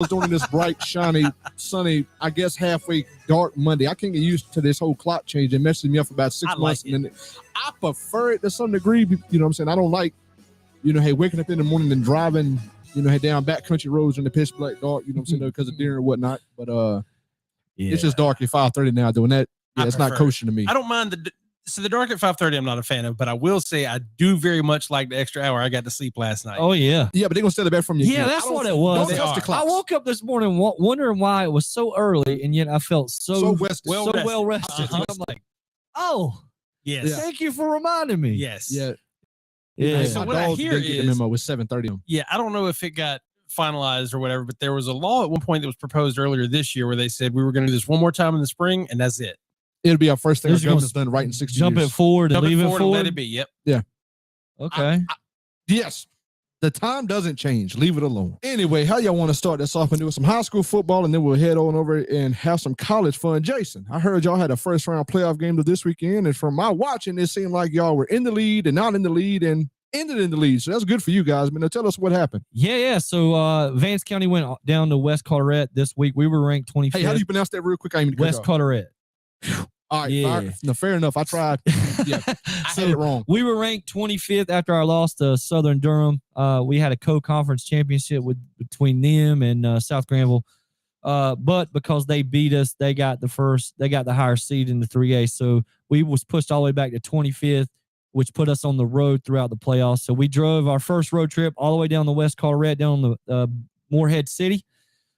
was doing this bright, shiny, sunny, I guess halfway dark Monday. I can't get used to this whole clock change. It messes me up for about 6 months. Like and then I prefer it to some degree. You know what I'm saying? I don't like, hey, waking up in the morning and driving, head down backcountry roads in the pitch black dark, you know what I'm saying, because of deer and whatnot. But it's just dark at 5:30 now doing that. Yeah, it's not kosher to me. I don't mind the dark at 5:30 I'm not a fan of, but I will say I do very much like the extra hour I got to sleep last night. Oh, yeah. Yeah, but they're going to steal it back from you. Yeah, that's what it was. I woke up this morning wondering why it was so early, and yet I felt so well rested. I'm like, oh, yes. Thank you for reminding me. Yes. Yeah. So what I hear is, the memo was 7:30. Yeah, I don't know if it got finalized or whatever, but there was a law at one point that was proposed earlier this year where they said we were going to do this one more time in the spring, and that's it. It'll be our first thing our government's done right in 60 years. Jump it forward and leave it forward. Let it be. Yep. Yeah. Okay. Yes. The time doesn't change. Leave it alone. Anyway, how y'all want to start this off and do some high school football, and then we'll head on over and have some college fun. Jason, I heard y'all had a first-round playoff game this weekend, and from my watching, it seemed like y'all were in the lead and not in the lead and ended in the lead. So that's good for you guys. Now tell us what happened. Yeah. So Vance County went down to West Carteret this week. We were ranked 25th. Hey, how do you pronounce that real quick? I even West Carteret. All right, fair enough. I tried. Yeah, I said it wrong. We were ranked 25th after our loss to Southern Durham. We had a co-conference championship between them and South Granville. But because they beat us, they got the higher seed in the 3A. So we was pushed all the way back to 25th, which put us on the road throughout the playoffs. So we drove our first road trip all the way down the West Carteret, down the Morehead City.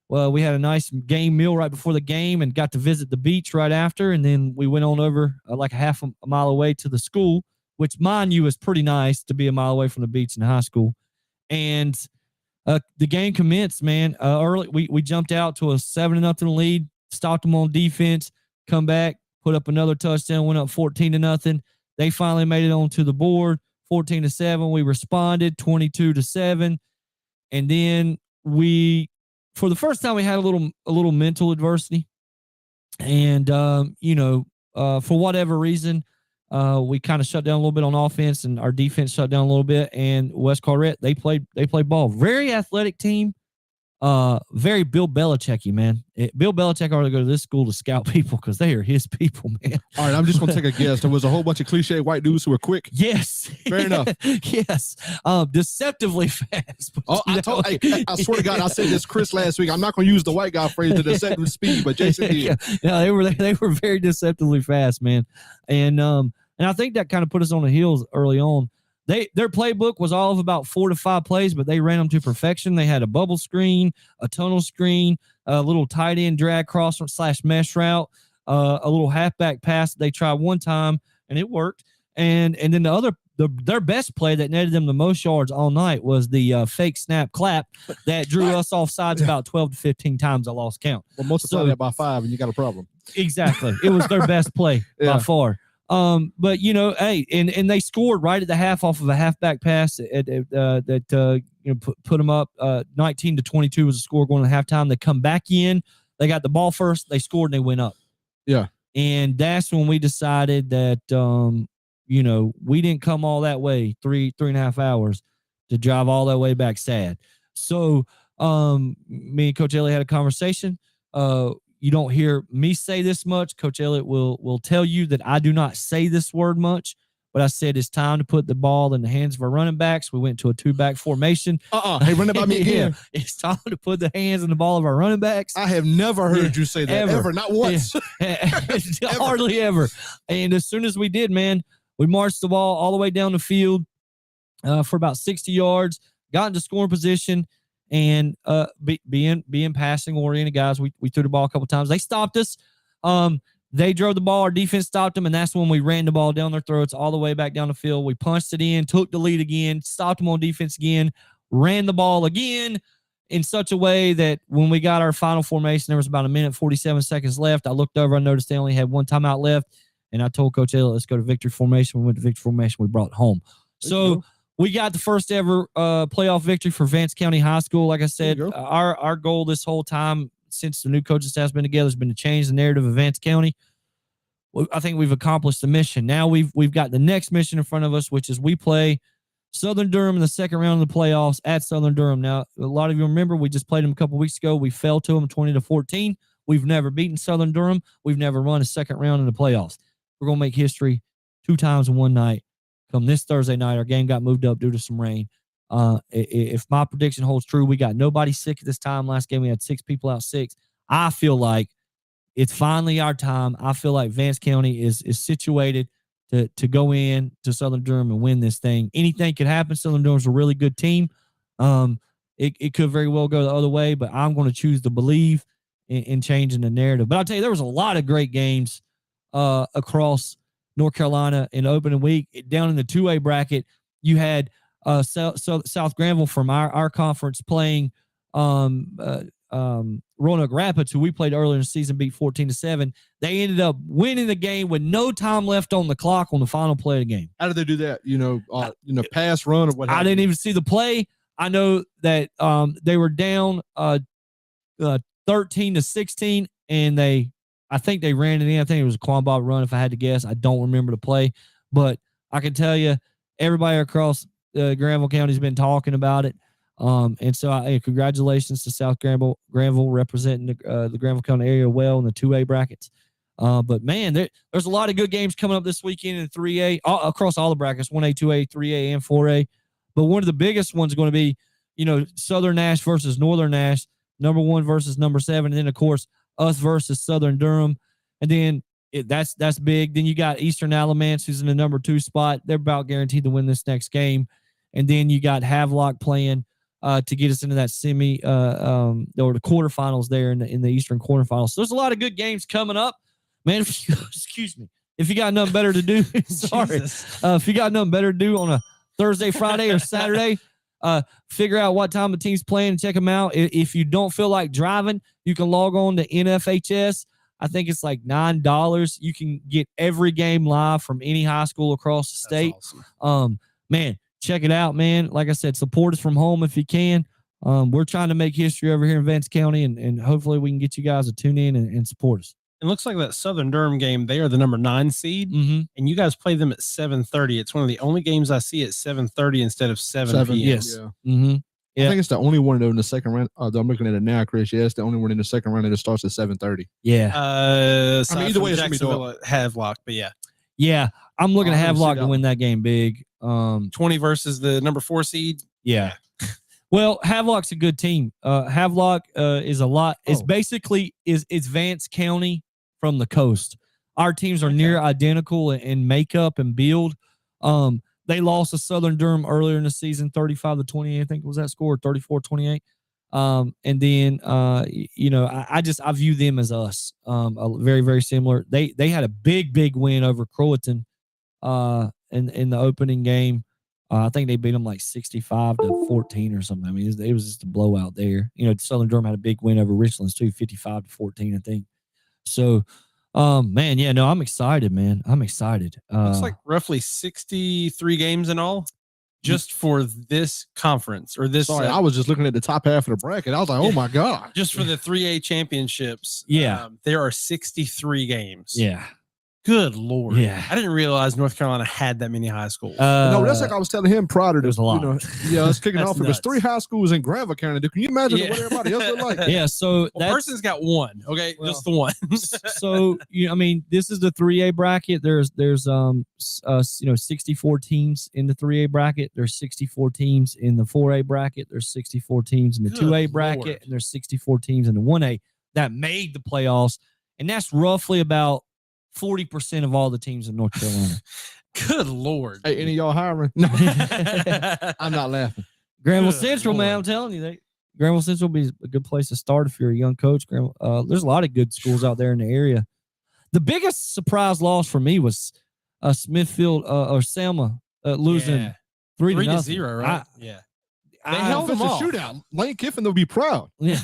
Well, we had a nice game meal right before the game and got to visit the beach right after. And then we went on over like a half a mile away to the school, which, mind you, is pretty nice to be a mile away from the beach in high school. And the game commenced, man. Early, we jumped out to a 7-0 lead, stopped them on defense, come back, put up another touchdown, went up 14-0. They finally made it onto the board, 14-7. We responded, 22-7. And then for the first time, we had a little mental adversity, and for whatever reason, we kind of shut down a little bit on offense, and our defense shut down a little bit. And West Carteret, they played ball. Very athletic team, very Bill Belichick-y, man. Bill Belichick ought to go to this school to scout people because they are his people, man. All right, I'm just gonna take a guess. There was a whole bunch of cliche white dudes who were quick. Yes, fair enough. Yes, deceptively fast. I swear to God, I said this Chris last week. I'm not gonna use the white guy phrase, the deceptive speed, but Jason did. Yeah, they were very deceptively fast, man, and I think that kind of put us on the heels early on. Their playbook was all of about 4 to 5 plays, but they ran them to perfection. They had a bubble screen, a tunnel screen, a little tight end drag cross / mesh route, a little halfback pass that they tried one time, and it worked. And then their best play that netted them the most yards all night was the fake snap clap that drew us off sides about 12 to 15 times. I lost count. Well, multiply that by 5, and you got a problem. Exactly. It was their best play by far. But hey, and they scored right at the half off of a halfback pass that put them up. 19-22 was the score going to halftime. They come back in, they got the ball first, they scored, and they went up. Yeah, and that's when we decided that we didn't come all that way, 3.5 hours to drive all that way back sad. So me and Coach Elliott had a conversation. You don't hear me say this much. Coach Elliott will tell you that I do not say this word much, but I said it's time to put the ball in the hands of our running backs. We went to a 2-back formation. Hey, run it by me again. Yeah, it's time to put the hands in the ball of our running backs. I have never heard you say that ever, not once. Hardly ever. And as soon as we did, man, we marched the ball all the way down the field for about 60 yards, got into scoring position. And being passing oriented guys, we threw the ball a couple times. They stopped us. They drove the ball. Our defense stopped them, and that's when we ran the ball down their throats all the way back down the field. We punched it in, took the lead again, stopped them on defense again, ran the ball again in such a way that when we got our final formation, there was about 1:47 left. I looked over, I noticed they only had one timeout left, and I told Coach Elliott, let's go to victory formation. We went to victory formation. We brought it home. So we got the first ever playoff victory for Vance County High School. Like I said, our goal this whole time since the new coaching staff's been together has been to change the narrative of Vance County. I think we've accomplished the mission. Now we've got the next mission in front of us, which is we play Southern Durham in the second round of the playoffs at Southern Durham. Now, a lot of you remember we just played them a couple weeks ago. We fell to them 20-14. We've never beaten Southern Durham. We've never run a second round in the playoffs. We're going to make history 2 times in one night. Come this Thursday night, our game got moved up due to some rain. If my prediction holds true, we got nobody sick at this time. Last game, we had 6 people out sick. I feel like it's finally our time. I feel like Vance County is situated to go in to Southern Durham and win this thing. Anything could happen. Southern Durham's a really good team. It could very well go the other way, but I'm going to choose to believe in changing the narrative. But I'll tell you, there was a lot of great games across North Carolina in the opening week. Down in the 2A bracket, you had South Granville from our conference playing Roanoke Rapids, who we played earlier in the season, beat 14-7. They ended up winning the game with no time left on the clock on the final play of the game. How did they do that? Pass, run, or what? I didn't even see the play. I know that they were down 13-16, and I think they ran it in. I think it was a Quan Bob run, if I had to guess. I don't remember the play, but I can tell you, everybody across Granville County has been talking about it. And so congratulations to South Granville representing the Granville County area well in the 2A brackets. But man, there's a lot of good games coming up this weekend in the 3A across all the brackets, 1A, 2A, 3A, and 4A. But one of the biggest ones is going to be, Southern Nash versus Northern Nash, number 1 versus number 7. And then of course, us versus Southern Durham. And then that's big. Then you got Eastern Alamance, who's in the number 2 spot. They're about guaranteed to win this next game. And then you got Havelock playing to get us into that or the quarterfinals there in the Eastern quarterfinals. So there's a lot of good games coming up, man. Excuse me. If you got nothing better to do, sorry. If you got nothing better to do on a Thursday, Friday, or Saturday, figure out what time the team's playing and check them out. If you don't feel like driving, you can log on to NFHS. I think it's like $9. You can get every game live from any high school across the state. That's awesome. Man, check it out, man. Like I said, support us from home if you can. We're trying to make history over here in Vance County, and hopefully we can get you guys to tune in and support us. It looks like that Southern Durham game, they are the number 9 seed, and you guys play them at 7:30. It's one of the only games I see at 7:30 instead of 7 p.m. Yes. Yeah. Yeah. I think it's the only one though in the second round. I'm looking at it now, Chris. Yeah, it's the only one in the second round that starts at 7:30. Yeah. Either way, it's gonna be Jacksonville Havelock, but yeah. Yeah. I'm looking to I Havelock see to that. win that game big. 20 versus the number 4 seed. Yeah. Well, Havelock's a good team. Havelock is a lot. It's Oh. basically it's Vance County from the coast. Our teams are near identical in makeup and build. They lost to Southern Durham earlier in the season, 35-28. I think was that score, 34-28. And then I view them as us. Very, very similar. They had a big win over Croatan in the opening game. I think they beat them like 65-14 or something. I mean, it was just a blowout there. Southern Durham had a big win over Richlands too, 55-14, I think. So, man, yeah, no, I'm excited, man. I'm excited. Looks like roughly 63 games in all just for this conference or this. Sorry, I was just looking at the top half of the bracket. I was like, oh my God. Just for the 3A championships. Yeah. There are 63 games. Yeah. Good Lord. Yeah. I didn't realize North Carolina had that many high schools. No, that's like I was telling him prior to this. there's a lot. Let's kick it That's off. It was nuts. 3 high schools in Granville County. Can you imagine Yeah. what everybody else looked like? Yeah, so Well, that's Parsons got 1. Okay. Well, Just the 1. so I mean, this is the 3A bracket. There's 64 teams in the 3A bracket. There's 64 teams in the 4A bracket. There's 64 teams in the Good 2A bracket, Lord. and there's 64 teams in the 1A that made the playoffs, and that's roughly about 40% of all the teams in North Carolina. Good Lord. Hey, any of y'all hiring? No, I'm not laughing. Granville Good Central, man, I'm Lord. telling you, Granville Central will be a good place to start if you're a young coach. There's a lot of good schools out there in the area. The biggest surprise loss for me was Smithfield or Selma losing Yeah. 3-0, right? Yeah. I They held If it's them a off. shootout, Lane Kiffin will be proud. Yeah,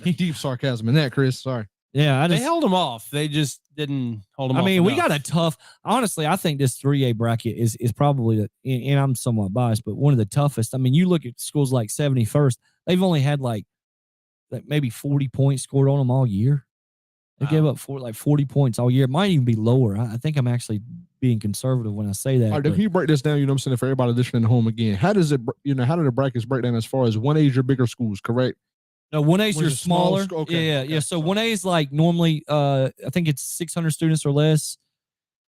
Deep sarcasm in that, Chris. Sorry. yeah. They held them off. They just didn't hold them off. I mean, we enough. got a tough. Honestly, I think this 3A bracket is probably, and I'm somewhat biased, but one of the toughest. I mean, you look at schools like 71st; they've only had like maybe 40 points scored on them all year, They gave up 40 points all year. It might even be lower. I think I'm actually being conservative when I say that. All right, if you break this down, you know what I'm saying, for everybody listening at home again, how does it, how do the brackets break down as far as 1A is your bigger schools, correct? No, 1A's your smaller. smaller. Okay. Yeah. So 1A is like normally, I think it's 600 students or less.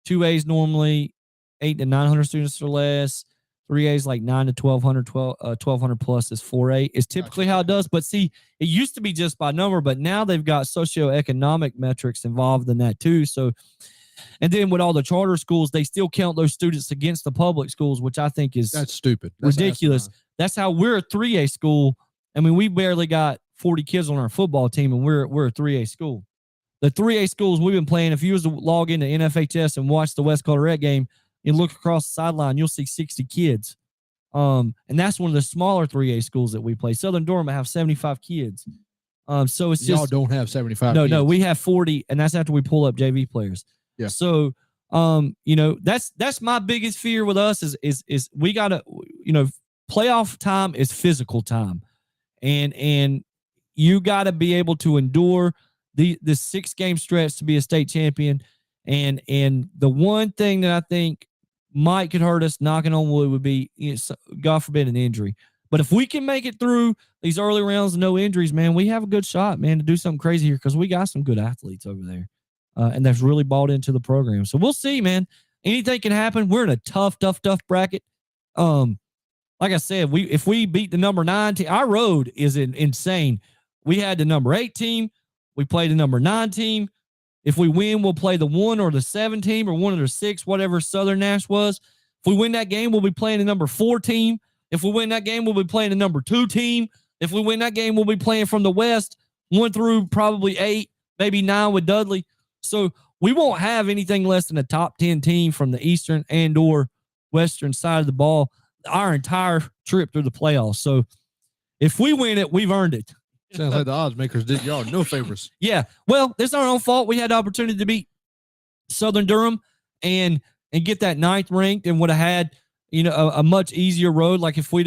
2A is normally 800 to 900 students or less. 3A is like 900 to 1200 plus is 4A. Is typically how it does. But see, it used to be just by number, but now they've got socioeconomic metrics involved in that too. So, and then with all the charter schools, they still count those students against the public schools, which I think is that's stupid. That's ridiculous. That's how we're a 3A school. I mean, we barely got 40 kids on our football team, and we're a 3A school. The 3A schools we've been playing, if you was to log into NFHS and watch the West Colorado game and look across the sideline, you'll see 60 kids. And that's one of the smaller 3A schools that we play. Southern Durham have 75 kids. So it's just y'all don't have 75. No, kids. no, we have 40, and that's after we pull up JV players. Yeah. So, that's my biggest fear with us is we gotta, playoff time is physical time, and you got to be able to endure the 6-game stretch to be a state champion. And the one thing that I think might could hurt us, knocking on wood, would be, God forbid, an injury. But if we can make it through these early rounds with no injuries, man, we have a good shot, man, to do something crazy here, because we got some good athletes over there, and that's really bought into the program. So we'll see, man. Anything can happen. We're in a tough bracket. Like I said, if we beat the number 9 team, our road is insane. We had the number 8 team. We played the number 9 team. If we win, we'll play the 1 or the 7 team, or 1 or the 6, whatever Southern Nash was. If we win that game, we'll be playing the number 4 team. If we win that game, we'll be playing the number 2 team. If we win that game, we'll be playing from the West, 1 through probably 8, maybe 9 with Dudley. So we won't have anything less than a top 10 team from the Eastern and or Western side of the ball our entire trip through the playoffs. So if we win it, we've earned it. Sounds like the odds makers did y'all no favors. Yeah. Well, it's our own fault. We had the opportunity to beat Southern Durham and get that 9th ranked, and would have had, a much easier road. Like if we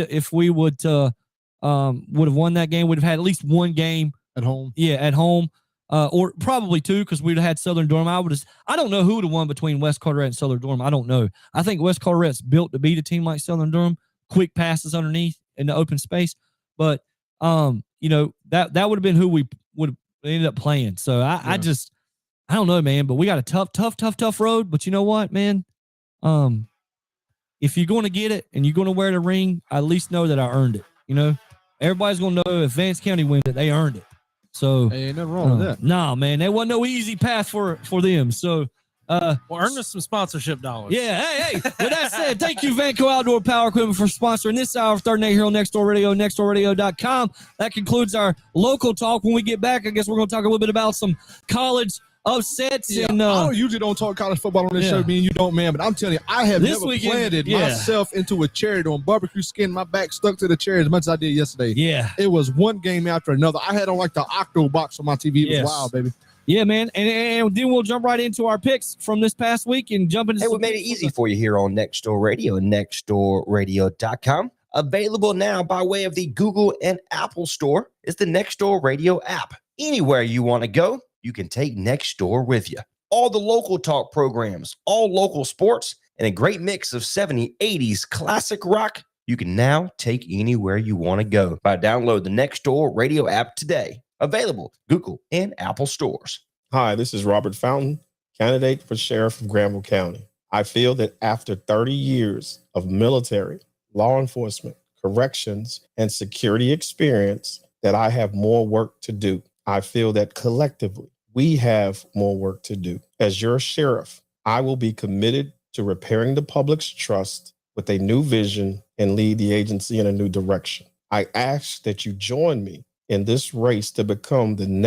would have won that game, we'd have had at least 1 game at home. Yeah, at home. Or probably 2, because we'd have had Southern Durham. I don't know who would have won between West Carteret and Southern Durham. I don't know. I think West Carteret's built to beat a team like Southern Durham. Quick passes underneath in the open space. But that would have been who we would have ended up playing. So I don't know, man. But we got a tough road. But you know what, man? If you're going to get it and you're going to wear the ring, I at least know that I earned it. Everybody's going to know if Vance County wins it, they earned it. So ain't nothing wrong with that. No, man, there wasn't no easy path for them. So earn us some sponsorship dollars. Yeah, hey. With that said, thank you, Vanco Outdoor Power Equipment, for sponsoring this hour of Third and 8 here on Next Door Radio, nextdoorradio.com. That concludes our local talk. When we get back, I guess we're going to talk a little bit about some college upsets. Yeah, and I usually don't talk college football on this show, me and you don't, man, but I'm telling you, I have never planted myself into a chair doing barbecue skin, my back stuck to the chair as much as I did yesterday. Yeah. It was one game after another. I had on like the Octo box on my TV. It was wild, baby. Yeah, man. And then we'll jump right into our picks from this past week and jump into. Hey, we made it easy for you here on Next Door Radio, nextdoorradio.com. Available now by way of the Google and Apple Store is the Next Door Radio app. Anywhere you want to go, you can take Next Door with you. All the local talk programs, all local sports, and a great mix of 70s, 80s classic rock you can now take anywhere you want to go by download the Next Door Radio app today. Available Google and Apple stores. Hi, this is Robert Fountain, candidate for sheriff of Granville County. I feel that after 30 years of military, law enforcement, corrections, and security experience, that I have more work to do. I feel that collectively, we have more work to do. As your sheriff, I will be committed to repairing the public's trust with a new vision and lead the agency in a new direction. I ask that you join me in this race to become the next